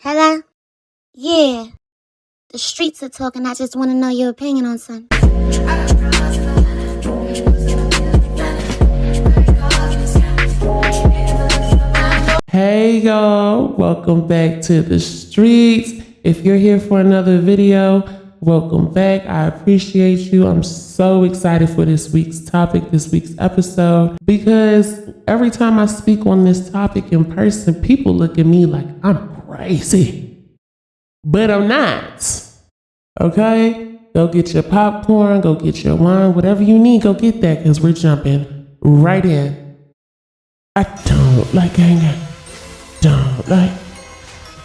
Hello? Yeah. The streets are talking. I just want to know your opinion on something. Hey y'all, welcome back to the streets. If you're here for another video, welcome back. I appreciate you. I'm so excited for this week's topic, this week's episode, because every time I speak on this topic in person, people look at me like I'm crazy, but I'm not. Okay? Go get your popcorn, go get your wine, whatever you need, go get that, because we're jumping right in. I don't like anger. Don't like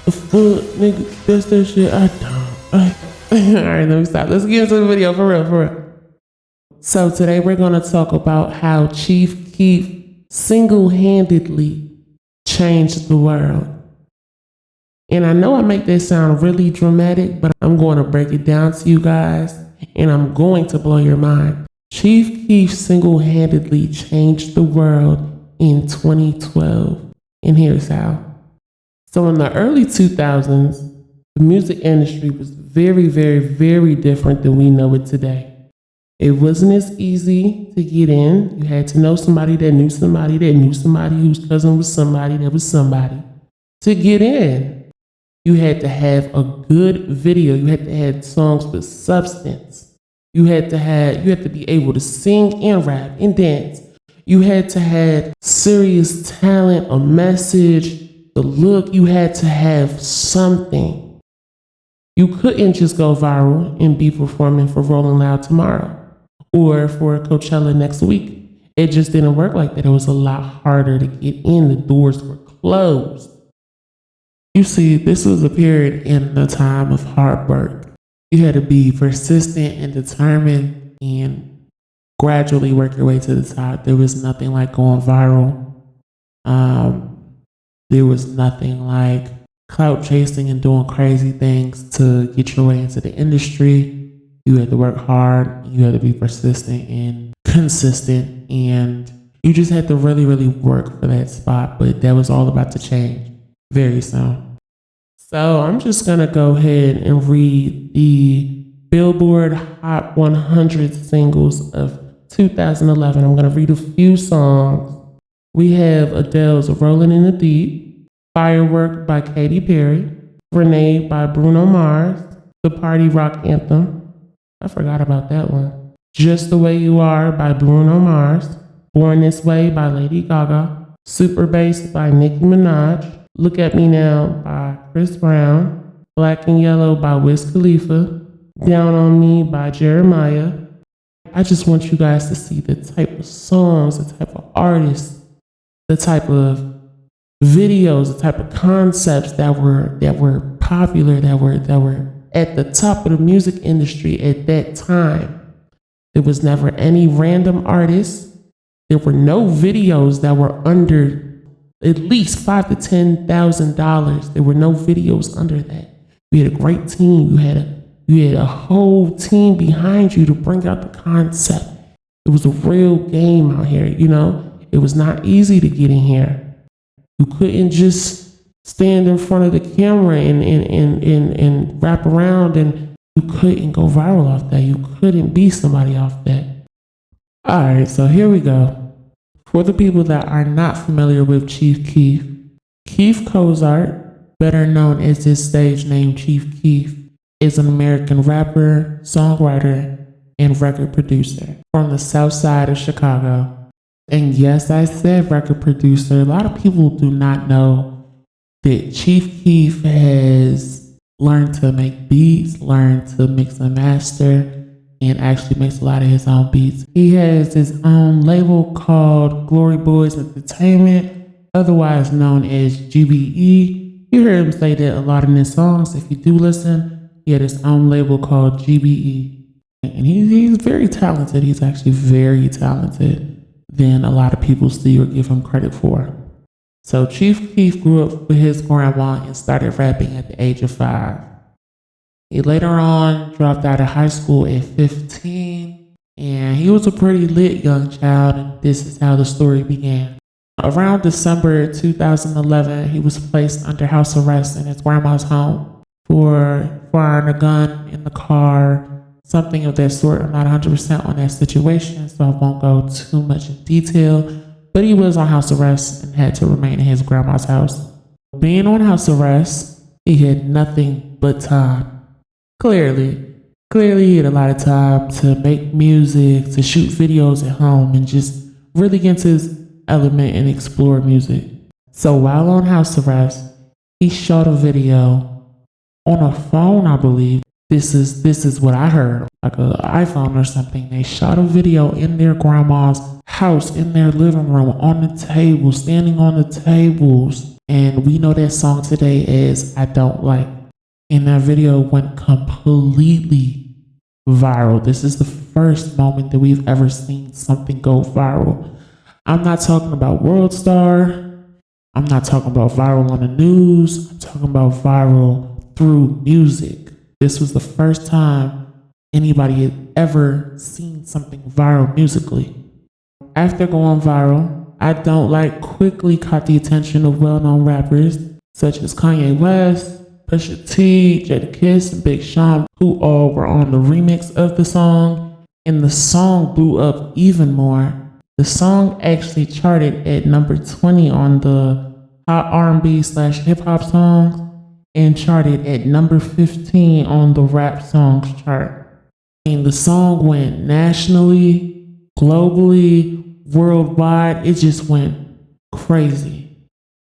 the foot, nigga. That's that shit I don't like. Alright, let me stop. Let's get into the video for real. So today we're gonna talk about how Chief Keef single-handedly changed the world. And I know I make that sound really dramatic, but I'm going to break it down to you guys, and I'm going to blow your mind. Chief Keef single-handedly changed the world in 2012. And here's how. So in the early 2000s, the music industry was very, very, very different than we know it today. It wasn't as easy to get in. You had to know somebody that knew somebody that knew somebody whose cousin was somebody that was somebody to get in. You had to have a good video. You had to have songs with substance. You had to be able to sing and rap and dance. You had to have serious talent, a message, the look. You had to have something. You couldn't just go viral and be performing for Rolling Loud tomorrow or for Coachella next week. It just didn't work like that. It was a lot harder to get in. The doors were closed. You see, this was a period in the time of hard work. You had to be persistent and determined and gradually work your way to the top. There was nothing like going viral. There was nothing like clout chasing and doing crazy things to get your way into the industry. You had to work hard. You had to be persistent and consistent. And you just had to really, really work for that spot. But that was all about to change very soon. So I'm just going to go ahead and read the Billboard Hot 100 singles of 2011. I'm going to read a few songs. We have Adele's Rolling in the Deep, Firework by Katy Perry, Renee by Bruno Mars, The Party Rock Anthem. I forgot about that one. Just the Way You Are by Bruno Mars, Born This Way by Lady Gaga, Super Bass by Nicki Minaj, Look at Me Now by Chris Brown, Black and Yellow by Wiz Khalifa, Down on Me by Jeremiah. I just want you guys to see the type of songs, the type of artists, the type of videos, the type of concepts that were popular, that were at the top of the music industry at that time. There was never any random artists. There were no videos that were under at least $5,000 to $10,000. There were no videos under that. You had a great team. You had a whole team behind you to bring out the concept. It was a real game out here, you know? It was not easy to get in here. You couldn't just stand in front of the camera and wrap around, and you couldn't go viral off that. You couldn't be somebody off that. All right, so here we go. For the people that are not familiar with Chief Keef, Keef Cozart, better known as his stage name Chief Keef, is an American rapper, songwriter, and record producer from the south side of Chicago. And yes, I said record producer. A lot of people do not know that Chief Keef has learned to make beats, learned to mix and master, and actually makes a lot of his own beats. He has his own label called Glory Boys Entertainment, otherwise known as GBE. You heard him say that a lot in his songs. If you do listen, he had his own label called GBE. And he's very talented. He's actually very talented than a lot of people see or give him credit for. So Chief Keef grew up with his grandma and started rapping at the age of 5. He later on dropped out of high school at 15, and he was a pretty lit young child, and this is how the story began. Around December 2011, he was placed under house arrest in his grandma's home for firing a gun in the car, something of that sort. I'm not 100% on that situation, so I won't go too much in detail. But he was on house arrest and had to remain in his grandma's house. Being on house arrest, he had nothing but time. Clearly, he had a lot of time to make music, to shoot videos at home, and just really get into his element and explore music. So while on house arrest, he shot a video on a phone, I believe. This is what I heard, like an iPhone or something. They shot a video in their grandma's house, in their living room, on the table, standing on the tables. And we know that song today as I Don't Like. And that video went completely viral. This is the first moment that we've ever seen something go viral. I'm not talking about World Star. I'm not talking about viral on the news. I'm talking about viral through music. This was the first time anybody had ever seen something viral musically. After going viral, I Don't Like quickly caught the attention of well-known rappers such as Kanye West, Pusha T, Jadakiss, and Big Sean, who all were on the remix of the song, and the song blew up even more. The song actually charted at number 20 on the Hot R&B/hip hop songs and charted at number 15 on the rap songs chart. And the song went nationally, globally, worldwide. It just went crazy.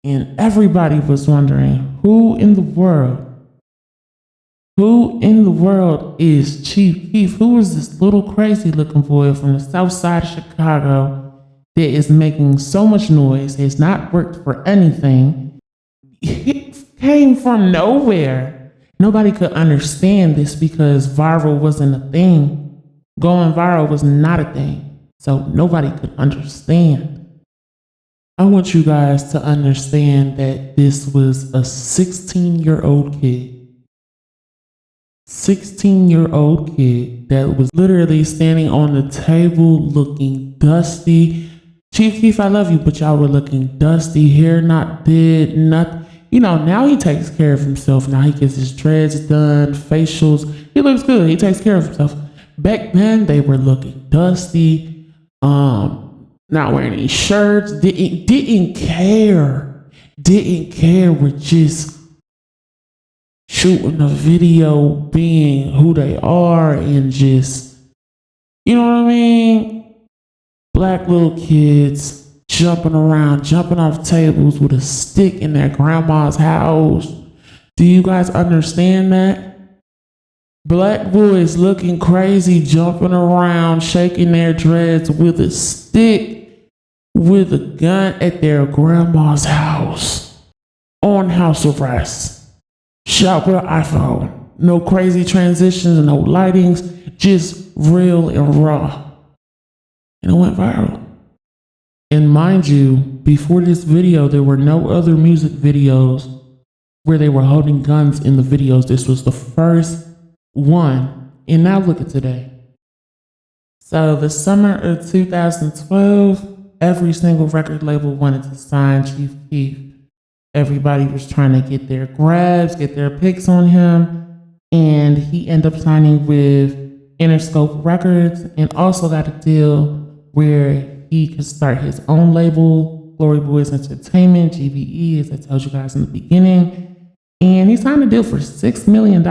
And everybody was wondering, who in the world is Chief Keef? Who is this little crazy looking boy from the south side of Chicago that is making so much noise, has not worked for anything? He came from nowhere. Nobody could understand this because viral wasn't a thing. Going viral was not a thing. So nobody could understand. I want you guys to understand that this was a 16-year-old kid. 16-year-old kid that was literally standing on the table looking dusty. Chief Keef, I love you, but y'all were looking dusty, hair not did, nothing. You know, now he takes care of himself. Now he gets his dreads done, facials. He looks good. He takes care of himself. Back then, they were looking dusty, not wearing any shirts, didn't care. We're just shooting a video being who they are and just, you know what I mean? Black little kids jumping around, jumping off tables with a stick in their grandma's house. Do you guys understand that? Black boys looking crazy, jumping around, shaking their dreads with a stick, with a gun at their grandma's house, on house arrest. Shot with an iPhone. No crazy transitions, no lightings, just real and raw. And it went viral. And mind you, before this video, there were no other music videos where they were holding guns in the videos. This was the first one. And now look at today. So the summer of 2012, every single record label wanted to sign Chief Keef. Everybody was trying to get their grabs, get their picks on him. And he ended up signing with Interscope Records and also got a deal where he could start his own label, Glory Boys Entertainment, GBE, as I told you guys in the beginning. And he signed a deal for $6 million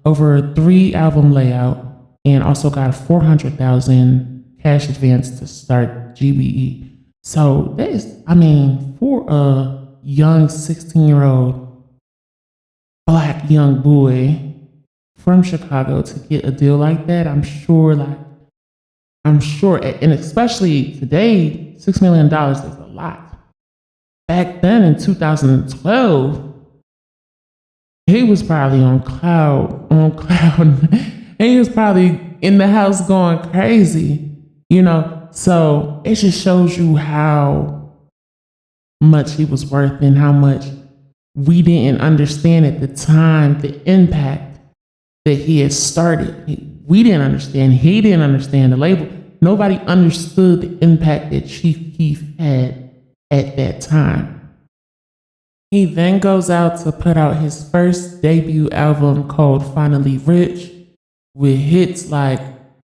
over a 3-album layout and also got a $400,000 cash advance to start GBE. So that is, I mean, for a young 16-year-old black young boy from Chicago to get a deal like that, I'm sure, and especially today, $6 million is a lot. Back then in 2012, he was probably on cloud. He was probably in the house going crazy, you know? So it just shows you how much he was worth and how much we didn't understand at the time the impact that he had started. We didn't understand. He didn't understand the label. Nobody understood the impact that Chief Keef had at that time. He then goes out to put out his first debut album called Finally Rich, with hits like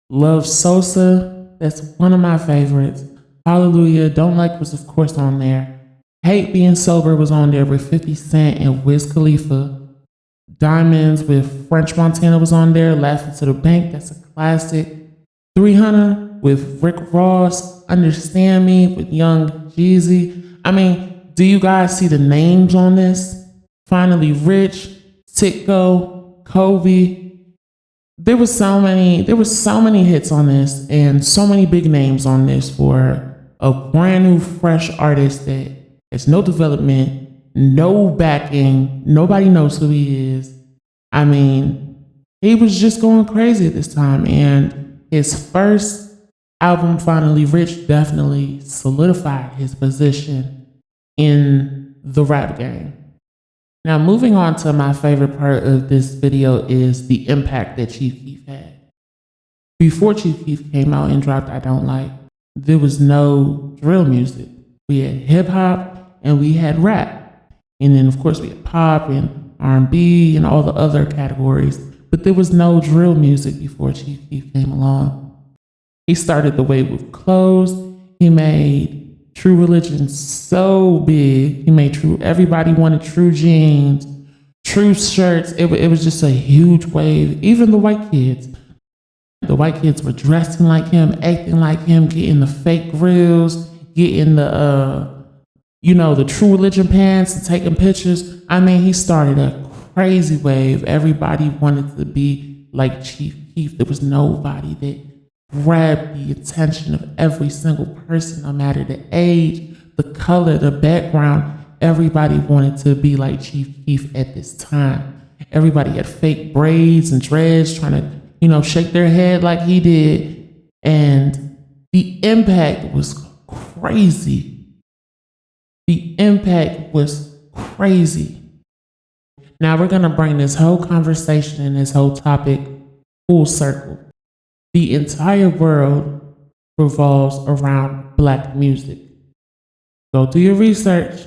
Love Sosa, that's one of my favorites. Hallelujah, Don't Like was of course on there. Hate Being Sober was on there with 50 Cent and Wiz Khalifa. Diamonds with French Montana was on there. Laughing to the Bank, that's a classic. 300 with Rick Ross. Understand Me with Young Jeezy. I mean, do you guys see the names on this? Finally Rich, Sitco, Kobe. There was so many hits on this and so many big names on this for a brand new fresh artist that has no development, no backing, nobody knows who he is. I mean, he was just going crazy at this time, and his first album, Finally Rich, definitely solidified his position in the rap game. Now, moving on to my favorite part of this video is the impact that Chief Keef had. Before Chief Keef came out and dropped I Don't Like, there was no drill music. We had hip hop and we had rap. And then of course we had pop and R&B and all the other categories. But there was no drill music before Chief Keef came along. He started the wave with clothes. He made True Religion so big. He made everybody wanted true jeans, true shirts. It was just a huge wave. Even the white kids. The white kids were dressing like him, acting like him, getting the fake grills, getting the True Religion pants and taking pictures. I mean, he started a crazy wave. Everybody wanted to be like Chief Keef. There was nobody that grabbed the attention of every single person, no matter the age, the color, the background. Everybody wanted to be like Chief Keef at this time. Everybody had fake braids and dreads, trying to, shake their head like he did. And the impact was crazy. The impact was crazy. Now we're going to bring this whole conversation and this whole topic full circle. The entire world revolves around Black music. Go do your research.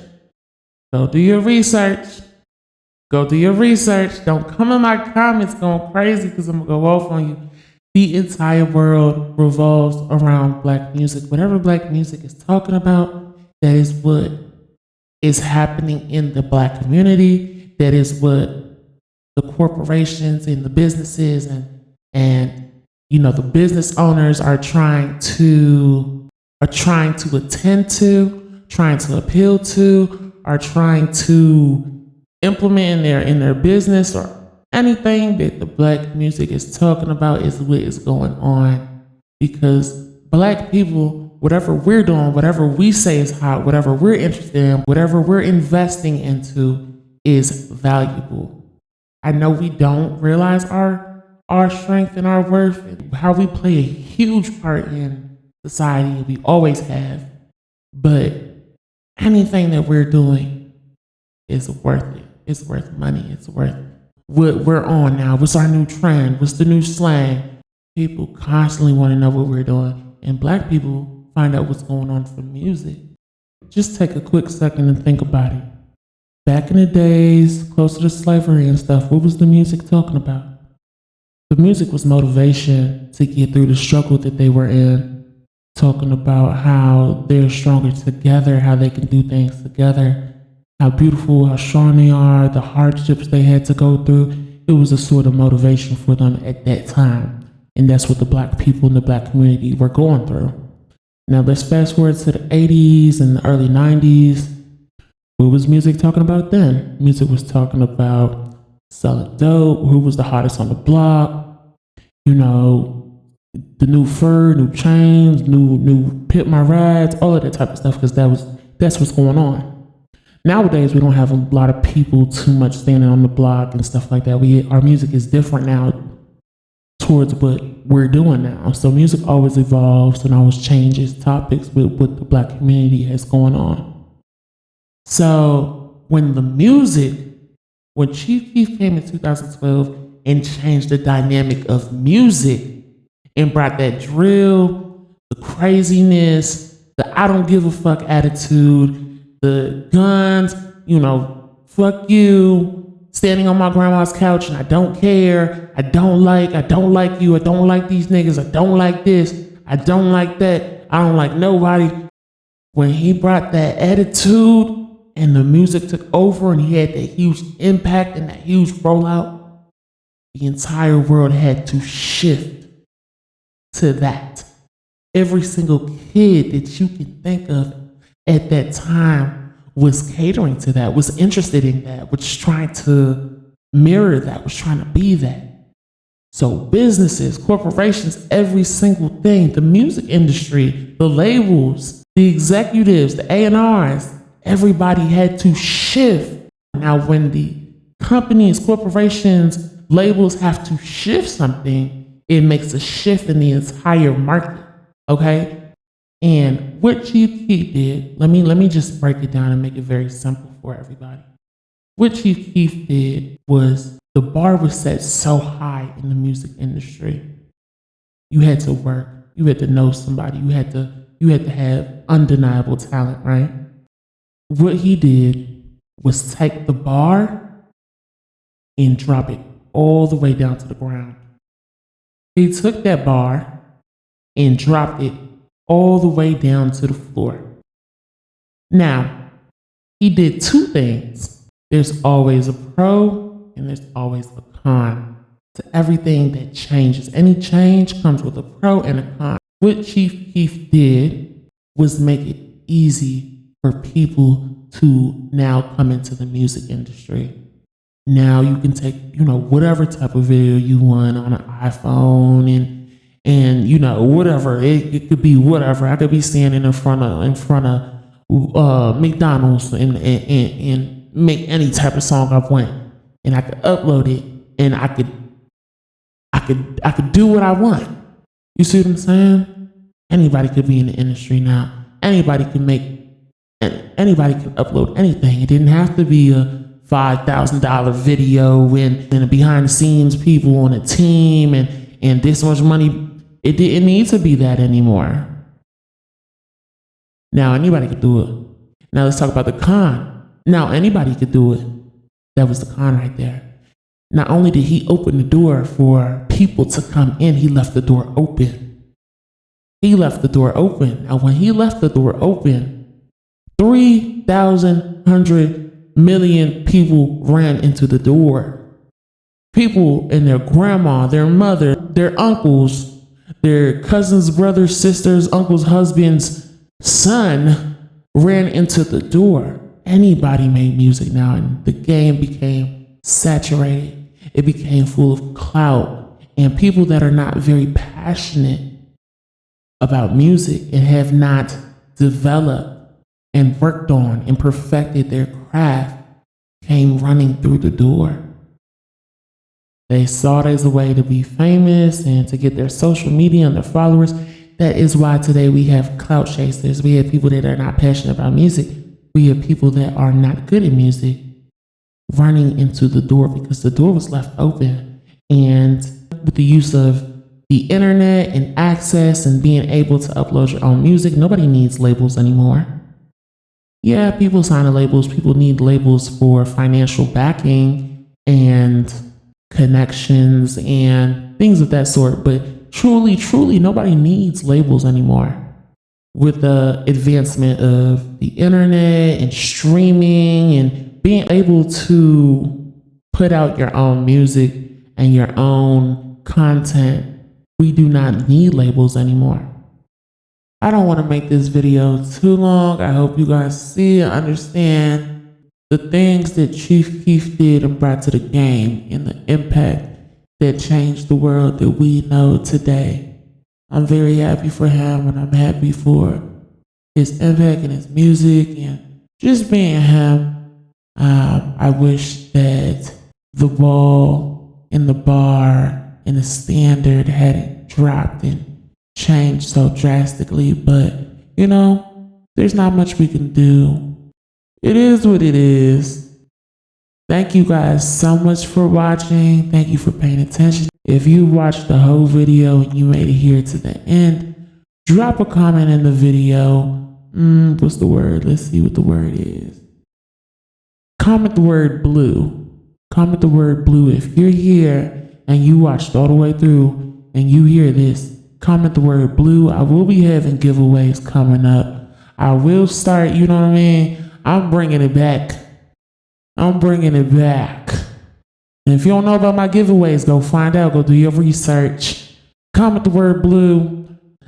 Go do your research. Go do your research. Don't come in my comments going crazy because I'm going to go off on you. The entire world revolves around Black music. Whatever Black music is talking about, that is what is happening in the Black community. That is what the corporations and the businesses and the business owners are trying to attend to, trying to appeal to, are trying to implement in their business, or anything that the Black music is talking about is what is going on. Because Black people, whatever we're doing, whatever we say is hot, whatever we're interested in, whatever we're investing into is valuable. I know we don't realize our strength and our worth and how we play a huge part in society. We always have. But anything that we're doing is worth it. It's worth money. It's worth what we're on now. What's our new trend? What's the new slang? People constantly want to know what we're doing. And Black people find out what's going on from music. Just take a quick second and think about it. Back in the days, closer to slavery and stuff, what was the music talking about? The music was motivation to get through the struggle that they were in, talking about how they're stronger together, how they can do things together, how beautiful, how strong they are, the hardships they had to go through. It was a sort of motivation for them at that time. And that's what the Black people in the Black community were going through. Now let's fast forward to the 80s and the early 90s. What was music talking about then? Music was talking about selling dope, who was the hottest on the block, the new fur, new chains, new pimp my rides, all of that type of stuff, because that's what's going on. Nowadays, we don't have a lot of people too much standing on the block and stuff like that. Our music is different now towards what we're doing now. So music always evolves and always changes topics with what the Black community has going on. So when Chief Keef came in 2012 and changed the dynamic of music and brought that drill, the craziness, the I don't give a fuck attitude, the guns, fuck you, standing on my grandma's couch and I don't care, I don't like you, I don't like these niggas, I don't like this, I don't like that, I don't like nobody. When he brought that attitude and the music took over and he had that huge impact and that huge rollout, the entire world had to shift to that. Every single kid that you can think of at that time was catering to that, was interested in that, was trying to mirror that, was trying to be that. So businesses, corporations, every single thing, the music industry, the labels, the executives, the A&Rs, everybody had to shift. Now, when the companies, corporations, labels have to shift something, it makes a shift in the entire market, okay? And what Chief Keef did, let me just break it down and make it very simple for everybody. What Chief Keef did was the bar was set so high in the music industry. You had to work, you had to know somebody, you had to have undeniable talent, right? What he did was take the bar and drop it all the way down to the ground. He took that bar and dropped it all the way down to the floor. Now, he did two things. There's always a pro and there's always a con to everything that changes. Any change comes with a pro and a con. What Chief Keef did was make it easy for people to now come into the music industry. Now you can take, whatever type of video you want on an iPhone and whatever. It could be whatever. I could be standing in front of McDonald's and make any type of song I want, and I could upload it, and I could do what I want. You see what I'm saying? Anybody could be in the industry now. Anybody can upload anything. It didn't have to be a $5,000 video and a behind the scenes people on a team and this much money. It didn't need to be that anymore. Now anybody could do it. Now let's talk about the con. Now anybody could do it. That was the con right there. Not only did he open the door for people to come in, he left the door open. He left the door open. Now when he left the door open, 3,100 million people ran into the door. People and their grandma, their mother, their uncles, their cousins, brothers, sisters, uncles, husbands, son ran into the door. Anybody made music now, and the game became saturated. It became full of clout, and people that are not very passionate about music and have not developed and worked on and perfected their craft came running through the door. They saw it as a way to be famous and to get their social media and their followers. That is why today we have clout chasers. We have people that are not passionate about music. We have people that are not good at music running into the door because the door was left open. And with the use of the internet and access and being able to upload your own music, nobody needs labels anymore. Yeah, people sign to labels. People need labels for financial backing and connections and things of that sort. But truly, nobody needs labels anymore. With the advancement of the internet and streaming and being able to put out your own music and your own content, we do not need labels anymore. I don't want to make this video too long. I hope you guys see and understand the things that Chief Keef did and brought to the game and the impact that changed the world that we know today. I'm very happy for him, and I'm happy for his impact and his music and just being him. I wish that the ball and the bar and the standard hadn't dropped and changed so drastically, but there's not much we can do. It is what it is. Thank you guys so much for watching. Thank you for paying attention. If you watched the whole video and you made it here to the end, drop a comment in the video. What's the word? Let's see what the word is. Comment the word blue. Comment the word blue. If you're here and you watched all the way through and you hear this, comment the word blue. I will be having giveaways coming up. I will start, you know what I mean? I'm bringing it back. And if you don't know about my giveaways, go find out. Go do your research. Comment the word blue.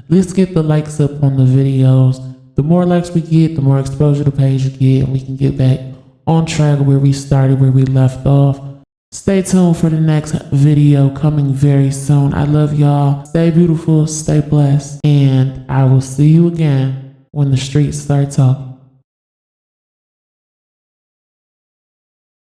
Let's get the likes up on the videos. The more likes we get, the more exposure the page will get, and we can get back on track where we started, where we left off. Stay tuned for the next video coming very soon. I love y'all. Stay beautiful, stay blessed, and I will see you again when the streets start talking.